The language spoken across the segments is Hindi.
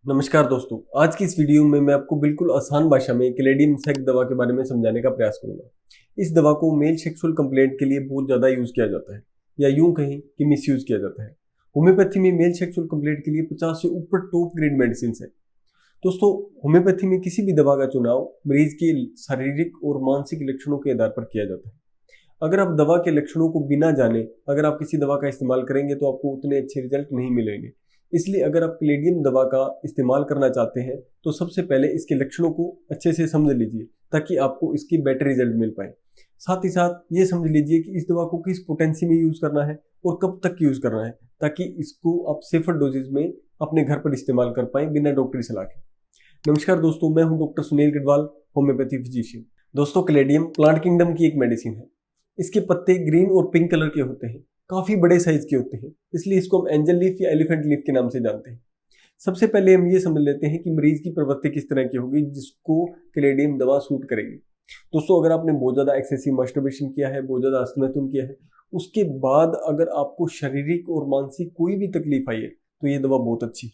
नमस्कार दोस्तों, आज की इस वीडियो में मैं आपको बिल्कुल आसान भाषा में क्लेडियम इंसेक्ट दवा के बारे में समझाने का प्रयास करूंगा। इस दवा को मेल सेक्सुअल कंप्लेंट के लिए बहुत ज़्यादा यूज़ किया जाता है, या यूं कहें कि मिसयूज़ किया जाता है। होम्योपैथी में मेल सेक्सुअल कंप्लेंट के लिए 50 से ऊपर टॉप ग्रेड मेडिसिन है। दोस्तों, होम्योपैथी में किसी भी दवा का चुनाव मरीज के शारीरिक और मानसिक लक्षणों के आधार पर किया जाता है। अगर आप दवा के लक्षणों को बिना जाने अगर आप किसी दवा का इस्तेमाल करेंगे तो आपको उतने अच्छे रिजल्ट नहीं मिलेंगे। इसलिए अगर आप क्लेडियम दवा का इस्तेमाल करना चाहते हैं तो सबसे पहले इसके लक्षणों को अच्छे से समझ लीजिए, ताकि आपको इसकी बेटर रिजल्ट मिल पाए। साथ ही साथ ये समझ लीजिए कि इस दवा को किस पोटेंसी में यूज़ करना है और कब तक यूज़ करना है, ताकि इसको आप सेफर डोजेज में अपने घर पर इस्तेमाल कर पाएं बिना डॉक्टरी सलाह के। नमस्कार दोस्तों, मैं हूं doctor Sunil Garhwal, homeopathy physician. दोस्तों, क्लेडियम प्लांट किंगडम की एक मेडिसिन है। इसके पत्ते ग्रीन और पिंक कलर के होते हैं, काफी बड़े साइज के होते हैं, इसलिए इसको हम एंजल लीफ या एलिफेंट लीफ के नाम से जानते हैं। सबसे पहले हम ये समझ लेते हैं कि मरीज की प्रवृत्ति किस तरह की होगी जिसको क्लेडियम दवा सूट करेगी। दोस्तों, अगर आपने बहुत ज्यादा एक्सेसिव मास्टरबेशन किया है, बहुत ज्यादा स्तनपान किया है, उसके बाद अगर आपको शारीरिक और मानसिक कोई भी तकलीफ आई है तो ये दवा बहुत अच्छी है।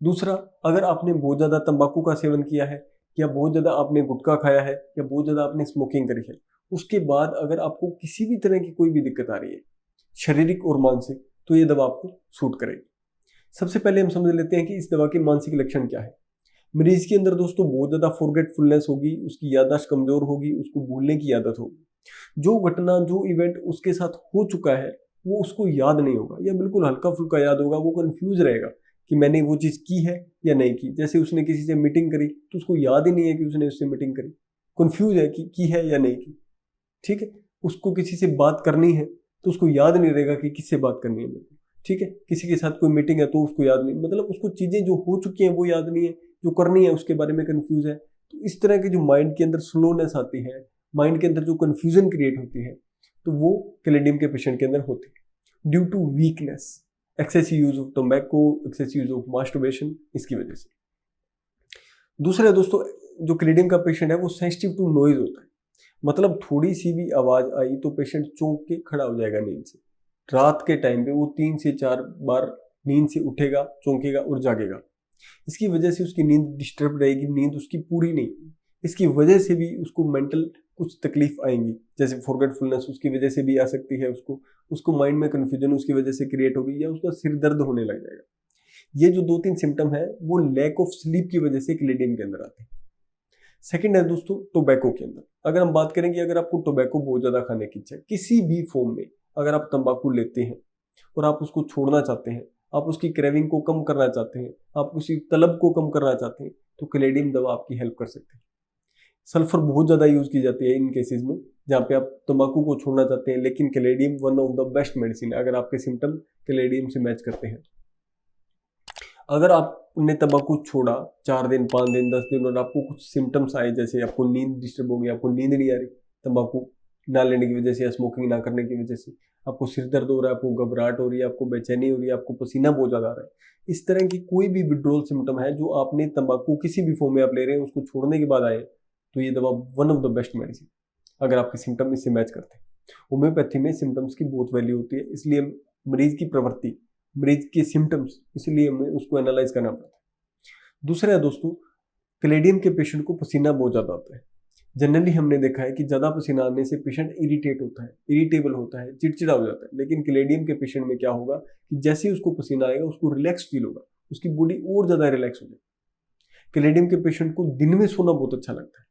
दूसरा, अगर आपने बहुत ज़्यादा तंबाकू का सेवन किया है, या बहुत ज़्यादा आपने गुटखा खाया है, या बहुत ज़्यादा आपने स्मोकिंग करी है, उसके बाद अगर आपको किसी भी तरह की कोई भी दिक्कत आ रही है, शारीरिक और मानसिक, तो ये दवा आपको सूट करेगी। सबसे पहले हम समझ लेते हैं कि इस दवा के मानसिक लक्षण क्या है। मरीज के अंदर दोस्तों बहुत ज़्यादा फॉरगेटफुलनेस होगी, उसकी याददाश्त कमजोर होगी, उसको भूलने की आदत होगी। जो घटना, जो इवेंट उसके साथ हो चुका है वो उसको याद नहीं होगा, या बिल्कुल हल्का फुल्का याद होगा। वो कंफ्यूज रहेगा कि मैंने वो चीज़ की है या नहीं की। जैसे उसने किसी से मीटिंग करी तो उसको याद ही नहीं है कि उसने उससे मीटिंग करी, कंफ्यूज है कि की है या नहीं की। ठीक है, उसको किसी से बात करनी है तो उसको याद नहीं रहेगा कि किससे बात करनी है मेरे को। ठीक है, किसी के साथ कोई मीटिंग है तो उसको याद नहीं, मतलब उसको चीज़ें जो हो चुकी हैं वो याद नहीं है, जो करनी है उसके बारे में कंफ्यूज है। तो इस तरह की जो माइंड के अंदर स्लोनेस आती है, माइंड के अंदर जो कंफ्यूजन क्रिएट होती है, तो वो क्लेडियम के पेशेंट के अंदर होती है due to weakness, excessive use of tobacco, excessive use of masturbation, इसकी वजह से। दूसरा दोस्तों, जो क्लेडियम का पेशेंट है वो सेंसिटिव टू नॉइज होता है। मतलब थोड़ी सी भी आवाज आई तो पेशेंट चौंक के खड़ा हो जाएगा नींद से। रात के टाइम पे वो 3 से 4 बार नींद से उठेगा, चौंकेगा और जागेगा। इसकी वजह से उसकी नींद डिस्टर्ब रहेगी, नींद उसकी पूरी नहीं होगी। इसकी वजह से भी उसको मेंटल कुछ तकलीफ आएंगी, जैसे फॉरगेटफुलनेस उसकी वजह से भी आ सकती है। उसको माइंड में कन्फ्यूजन उसकी वजह से क्रिएट होगी, या उसका सिर दर्द होने लग जाएगा। ये जो 2-3 सिम्टम है वो लैक ऑफ स्लीप की वजह से क्लेडियम के अंदर आते हैं। सेकंड है दोस्तों टोबैको के अंदर। अगर हम बात करें कि अगर आपको टोबैको बहुत ज्यादा खाने की इच्छा है किसी भी फॉर्म में, अगर आप तंबाकू लेते हैं और आप उसको छोड़ना चाहते हैं, आप उसकी क्रेविंग को कम करना चाहते हैं, आप उसी तलब को कम करना चाहते हैं, तो क्लेडियम दवा आपकी हेल्प कर सकती है। सल्फर बहुत ज़्यादा यूज़ की जाती है इन केसेस में, जहाँ पे आप तंबाकू को छोड़ना चाहते हैं, लेकिन Caladium one of the best medicine है अगर आपके सिम्टम क्लेडियम से मैच करते हैं। अगर आपने तंबाकू छोड़ा 4 दिन, 5 दिन, 10 दिन और आपको कुछ सिम्टम्स आए, जैसे आपको नींद डिस्टर्ब हो गई, आपको नींद नहीं आ रही तंबाकू ना लेने की वजह से या स्मोकिंग ना करने की वजह से, आपको सिर दर्द हो रहा है, आपको घबराहट हो रही है, आपको बेचैनी हो रही है, आपको पसीना बहुत ज़्यादा आ रहा है, इस तरह की कोई भी विड्रॉल सिम्टम है जो आपने तंबाकू किसी भी फॉर्म में आप ले रहे हैं उसको छोड़ने के बाद आए, तो ये दवा one of the best medicine अगर आपके सिम्टम इससे मैच करते हैं। होम्योपैथी में सिम्टम्स की बहुत वैल्यू होती है, इसलिए मरीज की प्रवृत्ति, मरीज के सिम्टम्स, इसलिए हमें उसको एनालाइज करना पड़ता है। दूसरा है दोस्तों, क्लेडियम के पेशेंट को पसीना बहुत ज़्यादा आता है। जनरली हमने देखा है कि ज़्यादा पसीना आने से पेशेंट इरिटेट होता है, इरिटेबल होता है, चिड़चिड़ा हो जाता है। लेकिन क्लेडियम के पेशेंट में क्या होगा कि जैसे ही उसको पसीना आएगा उसको रिलैक्स फील होगा, उसकी बॉडी और ज़्यादा रिलैक्स हो जाएगी। क्लेडियम के पेशेंट को दिन में सोना बहुत अच्छा लगता है।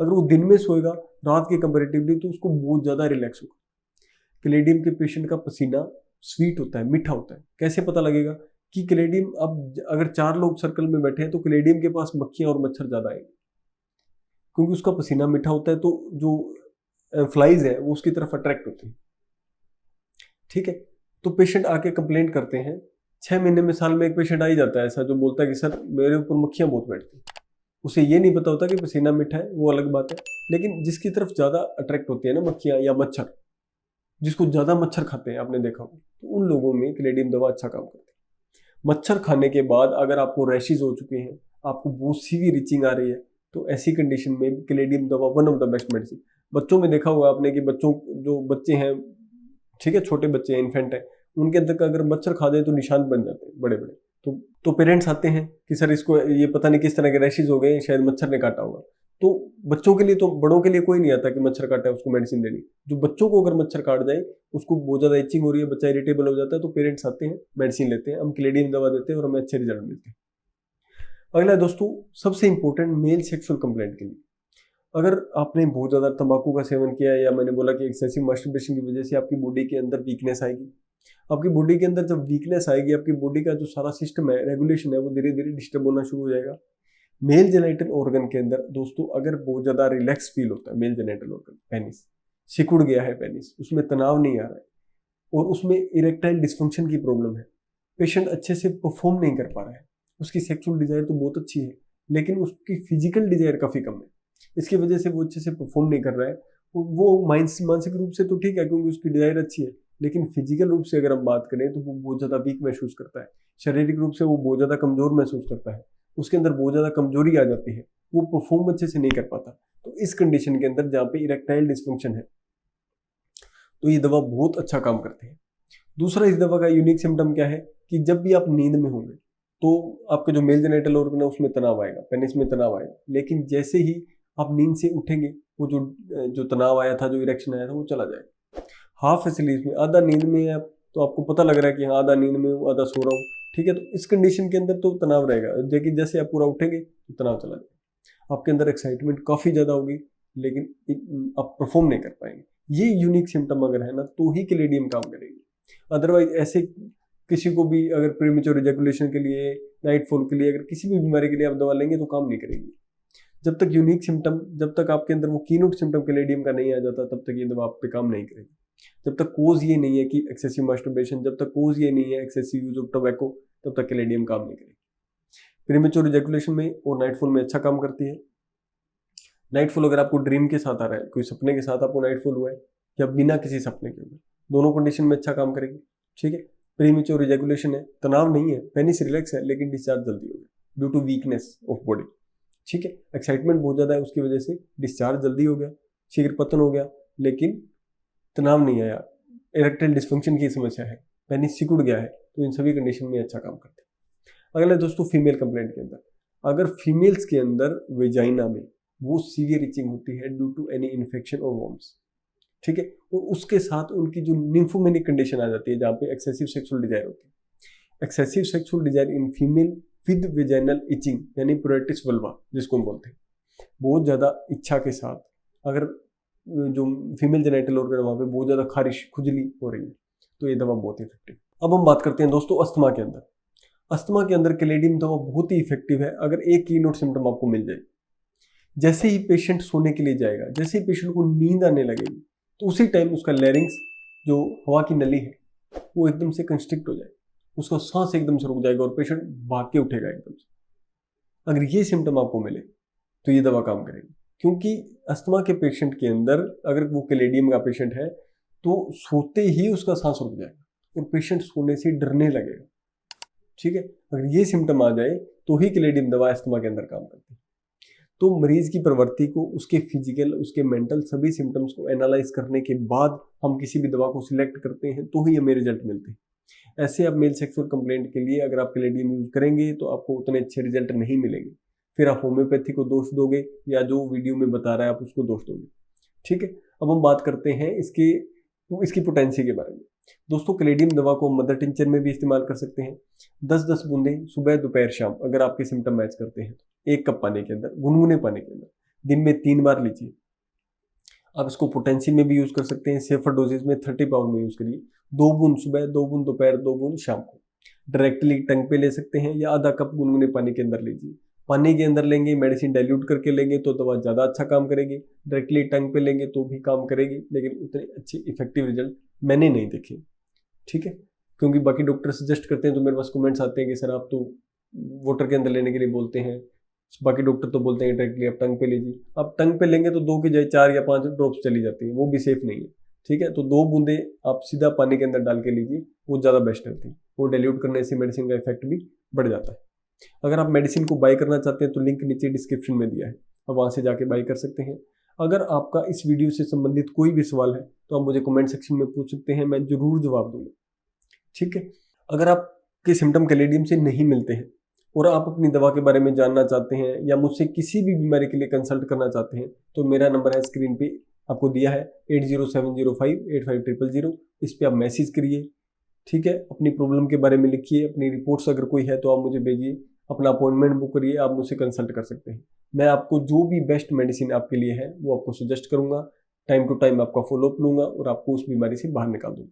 अगर वो दिन में सोएगा रात के कंपेरेटिवली तो उसको बहुत ज़्यादा रिलैक्स होगा। क्लेडियम के पेशेंट का पसीना स्वीट होता है, मीठा होता है। कैसे पता लगेगा कि क्लेडियम, अब अगर 4 लोग सर्कल में बैठे हैं तो क्लेडियम के पास मक्खियां और मच्छर ज़्यादा आएंगे, क्योंकि उसका पसीना मीठा होता है, तो जो फ्लाइज है वो उसकी तरफ अट्रैक्ट होती है। ठीक है, तो पेशेंट आके कंप्लेंट करते हैं। 6 महीने में, साल में एक पेशेंट आ ही जाता है ऐसा जो बोलता है कि सर मेरे ऊपर मक्खियां बहुत बैठती हैं। उसे ये नहीं पता होता कि पसीना मीठा है, वो अलग बात है। लेकिन जिसकी तरफ ज़्यादा अट्रैक्ट होती है ना मक्खियां या मच्छर, जिसको ज़्यादा मच्छर खाते हैं आपने देखा हो, तो उन लोगों में क्लेडियम दवा अच्छा काम करती है। मच्छर खाने के बाद अगर आपको रैशेज हो चुके हैं, आपको बहुत सीवियर इचिंग आ रही है, तो ऐसी कंडीशन में क्लेडियम दवा one of the best medicine. बच्चों में देखा होगा आपने कि जो बच्चे हैं, ठीक है, छोटे बच्चे हैं, इन्फेंट है, उनके अंदर का अगर मच्छर खा जाए तो निशान बन जाते हैं बड़े बड़े। तो पेरेंट्स आते हैं कि सर इसको ये पता नहीं किस तरह के रैशेज हो गए, शायद मच्छर ने काटा होगा। तो बच्चों के लिए, तो बड़ों के लिए कोई नहीं आता कि मच्छर काटा है उसको मेडिसिन देनी। जो बच्चों को अगर मच्छर काट जाए, उसको बहुत ज़्यादा इचिंग हो रही है, बच्चा इरिटेबल हो जाता है, तो पेरेंट्स आते हैं, मेडिसिन लेते हैं, हम क्लेडियम दवा देते हैं और हमें अच्छे रिजल्ट मिलते हैं। अगला है दोस्तों, सबसे इंपॉर्टेंट मेल सेक्सुअल कंप्लेंट के लिए, अगर आपने बहुत ज़्यादा तंबाकू का सेवन किया है, या मैंने बोला कि एक्सेसिव मास्टरबेशन की वजह से आपकी बॉडी के अंदर वीकनेस आएगी। आपकी बॉडी के अंदर जब वीकनेस आएगी, आपकी बॉडी का जो सारा सिस्टम है, रेगुलेशन है, वो धीरे धीरे डिस्टर्ब होना शुरू हो जाएगा। मेल जेनिटल ऑर्गन के अंदर दोस्तों अगर बहुत ज़्यादा रिलैक्स फील होता है, मेल जेनिटल ऑर्गन, पेनिस सिकुड़ गया है, पेनिस उसमें तनाव नहीं आ रहा है और उसमें इरेक्टाइल डिस्फंक्शन की प्रॉब्लम है, पेशेंट अच्छे से परफॉर्म नहीं कर पा रहा है, उसकी सेक्सुअल डिजायर तो बहुत अच्छी है लेकिन उसकी फिजिकल डिजायर काफ़ी कम है, इसकी वजह से वो अच्छे से परफॉर्म नहीं कर रहा है। वो मानसिक रूप से तो ठीक है क्योंकि उसकी डिजायर अच्छी है, लेकिन फिजिकल रूप से अगर हम बात करें तो वो बहुत ज़्यादा वीक महसूस करता है, शारीरिक रूप से वो बहुत ज़्यादा कमज़ोर महसूस करता है, उसके अंदर बहुत ज़्यादा कमजोरी आ जाती है, वो परफॉर्म अच्छे से नहीं कर पाता। तो इस कंडीशन के अंदर जहाँ पे इरेक्टाइल डिस्फंक्शन है, तो ये दवा बहुत अच्छा काम करती है। दूसरा, इस दवा का यूनिक सिम्टम क्या है कि जब भी आप नींद में होंगे तो आपके जो मेल जेनिटल ऑर्गन है उसमें तनाव आएगा, पेनिस में तनाव आएगा, लेकिन जैसे ही आप नींद से उठेंगे वो जो तनाव आया था, जो इरेक्शन आया था, वो चला जाएगा। हाफ स्लीप में, आधा नींद में है तो आपको पता लग रहा है कि हाँ आधा नींद में हूँ, आधा सो रहा हूँ, ठीक है। तो इस कंडीशन के अंदर तो तनाव रहेगा, लेकिन जैसे आप पूरा उठेंगे तो तनाव चला जाएगा, आपके अंदर एक्साइटमेंट काफ़ी ज़्यादा होगी लेकिन आप परफॉर्म नहीं कर पाएंगे। ये यूनिक सिम्टम अगर है ना तो ही क्लेडियम काम करेगी, अदरवाइज ऐसे किसी को भी अगर प्रीमेच्योर इजैकुलेशन के लिए, नाइटफॉल के लिए, अगर किसी भी बीमारी के लिए आप दवा लेंगे तो काम नहीं करेगी। जब तक यूनिक सिम्टम, जब तक आपके अंदर वो कीनोट सिम्टम क्लेडियम का नहीं आ जाता, तब तक ये दवा आप पे काम नहीं करेगी। जब तक कोज ये नहीं है कि एक्सेसिव मास्टरबेशन, जब तक कोज ये नहीं है एक्सेसिव यूज ऑफ टोबैको, तब तक क्लेडियम काम नहीं करेगी। प्रीमेच्योर इजैकुलेशन में और नाइटफॉल में अच्छा काम करती है। नाइटफॉल अगर आपको ड्रीम के साथ आ रहा है, कोई सपने के साथ आपको नाइटफॉल हुआ है, या बिना किसी सपने के हुए, दोनों कंडीशन में अच्छा काम करेगी, ठीक है। प्रीमेच्योर इजैकुलेशन है, तनाव नहीं है, पेनिस रिलैक्स है, लेकिन डिस्चार्ज जल्दी हो गया due to weakness of body, ठीक है। एक्साइटमेंट बहुत ज़्यादा है, उसकी वजह से डिस्चार्ज जल्दी हो गया, शीघ्र पतन हो गया, लेकिन तनाव नहीं आया, इरेक्टाइल डिस्फंक्शन की समस्या है, पेनिस सिकुड़ गया है, तो इन सभी कंडीशन में अच्छा काम करते हैं। अगला दोस्तों, फीमेल कंप्लेंट के अंदर, अगर फीमेल्स के अंदर वेजाइना में वो सीवियर इचिंग होती है ड्यू टू एनी इन्फेक्शन और वॉर्म्स, ठीक है, और उसके साथ उनकी जो निम्फोमेनिक कंडीशन आ जाती है जहाँ पे एक्सेसिव सेक्सुअल डिजायर होती है। Excessive sexual desire in female with vaginal itching यानी प्रोरेक्टिस वल्वा जिसको हम बोलते हैं, बहुत ज़्यादा इच्छा के साथ अगर जो फीमेल जेनिटल ऑर्गन है वहाँ पे बहुत ज़्यादा खारिश, खुजली हो रही है, तो ये दवा बहुत इफेक्टिव। अब हम बात करते हैं दोस्तों अस्थमा के अंदर। अस्थमा के अंदर क्लेडियम दवा बहुत ही इफेक्टिव है अगर एक कीनोट सिम्टम आपको मिल जाए। जैसे ही पेशेंट सोने के लिए जाएगा, जैसे ही पेशेंट को नींद आने लगेगी, तो उसी टाइम उसका लैरिंग्स, जो हवा की नली है, वो एकदम से कंस्ट्रिक्ट हो जाएगा, उसका सांस एकदम से रुक जाएगा और पेशेंट भाग के उठेगा एकदम से। अगर ये सिम्टम आपको मिले तो ये दवा काम करेगी, क्योंकि अस्थमा के पेशेंट के अंदर अगर वो क्लेडियम का पेशेंट है तो सोते ही उसका सांस रुक जाएगा और पेशेंट सोने से डरने लगेगा, ठीक है। अगर ये सिम्टम आ जाए तो ही क्लेडियम दवा अस्थमा के अंदर काम करती है। तो मरीज की प्रवृत्ति को, उसके फिजिकल, उसके मेंटल सभी सिम्टम्स को एनालाइज करने के बाद हम किसी भी दवा को सिलेक्ट करते हैं, तो ही हमें रिजल्ट मिलते हैं। ऐसे आप मेल सेक्सुअल कंप्लेंट के लिए अगर आप क्लेडियम यूज करेंगे तो आपको उतने अच्छे रिजल्ट नहीं मिलेंगे, फिर आप होम्योपैथी को दोष दोगे या जो वीडियो में बता रहा है आप उसको दोष दोगे, ठीक है। अब हम बात करते हैं इसकी पोटेंसी के बारे में। दोस्तों, क्लेडियम दवा को मदर टिंचर में भी इस्तेमाल कर सकते हैं। 10-10 बूंदें सुबह, दोपहर, शाम, अगर आपके सिम्टम मैच करते हैं तो 1 कप पानी के अंदर, गुनगुने पानी के अंदर दिन में 3 बार लीजिए। आप इसको पोटेंसी में भी यूज कर सकते हैं, सेफर डोजेज में 30 पाउंड में यूज करिए। 2 बूंद सुबह, 2 बूंद दोपहर, 2 बूंद शाम को। डायरेक्टली टंग पे ले सकते हैं या आधा कप गुनगुने पानी के अंदर लीजिए। पानी के अंदर लेंगे, मेडिसिन डाइल्यूट करके लेंगे तो दवा ज़्यादा अच्छा काम करेगी। डायरेक्टली टंग पे लेंगे तो भी काम करेगी, लेकिन उतने अच्छे इफेक्टिव रिजल्ट मैंने नहीं देखे, ठीक है। क्योंकि बाकी डॉक्टर सजेस्ट करते हैं तो मेरे पास कमेंट्स आते हैं कि सर आप तो वाटर के अंदर लेने के लिए बोलते हैं, बाकी डॉक्टर तो बोलते हैं डायरेक्टली आप टंग पे लीजिए। आप टंग पे लेंगे तो 2 की जगह 4 या 5 ड्रॉप्स चली जाती है, वो भी सेफ नहीं है, ठीक है। तो 2 बूंदे आप सीधा पानी के अंदर डाल के लीजिए, वो ज़्यादा बेस्ट रहती है। वो डाइल्यूट करने से मेडिसिन का इफेक्ट भी बढ़ जाता है। अगर आप मेडिसिन को बाय करना चाहते हैं तो लिंक नीचे डिस्क्रिप्शन में दिया है, आप वहाँ से जाके बाय कर सकते हैं। अगर आपका इस वीडियो से संबंधित कोई भी सवाल है तो आप मुझे कमेंट सेक्शन में पूछ सकते हैं, मैं जरूर जवाब दूंगा, ठीक है। अगर आप के सिम्टम कैलेडियम से नहीं मिलते हैं और आप अपनी दवा के बारे में जानना चाहते हैं या मुझसे किसी भी बीमारी के लिए कंसल्ट करना चाहते हैं तो मेरा नंबर है स्क्रीन पे आपको दिया है 8070585000। इस पर आप मैसेज करिए, ठीक है। अपनी प्रॉब्लम के बारे में लिखिए, अपनी रिपोर्ट्स अगर कोई है तो आप मुझे भेजिए, अपना अपॉइंटमेंट बुक करिए, आप मुझसे कंसल्ट कर सकते हैं। मैं आपको जो भी बेस्ट मेडिसिन आपके लिए है वो आपको सजेस्ट करूंगा, टाइम टू टाइम आपका फॉलोअप लूंगा और आपको उस बीमारी से बाहर निकाल दूंगा,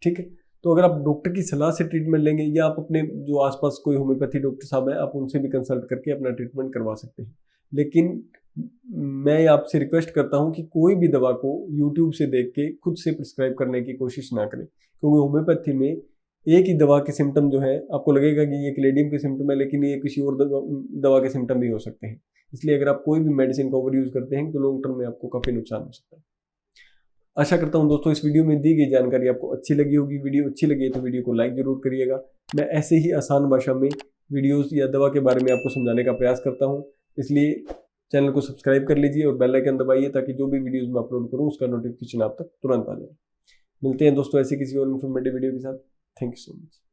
ठीक है। तो अगर आप डॉक्टर की सलाह से ट्रीटमेंट लेंगे या आप अपने जो आसपास कोई होम्योपैथी डॉक्टर साहब है आप उनसे भी कंसल्ट करके अपना ट्रीटमेंट करवा सकते हैं। लेकिन मैं आपसे रिक्वेस्ट करता हूं कि कोई भी दवा को यूट्यूब से देख के खुद से प्रिस्क्राइब करने की कोशिश ना करें, क्योंकि होम्योपैथी में एक ही दवा के सिम्टम जो है आपको लगेगा कि ये कैलेडियम के सिम्टम है, लेकिन ये किसी और दवा के सिम्टम भी हो सकते हैं। इसलिए अगर आप कोई भी मेडिसिन का ओवर यूज करते हैं तो लॉन्ग टर्म में आपको काफी नुकसान हो सकता है। आशा करता हूं दोस्तों इस वीडियो में दी गई जानकारी आपको अच्छी लगी होगी। वीडियो अच्छी लगी तो वीडियो को लाइक जरूर करिएगा। मैं ऐसे ही आसान भाषा में वीडियोस या दवा के बारे में आपको समझाने का प्रयास करता हूं, इसलिए चैनल को सब्सक्राइब कर लीजिए और बेल आइकन दबाइए ताकि जो भी वीडियोस मैं अपलोड करूं उसका नोटिफिकेशन आप तक तुरंत आ जाए। मिलते हैं दोस्तों ऐसे किसी और इन्फॉर्मेटिव वीडियो के साथ। Thank you so much.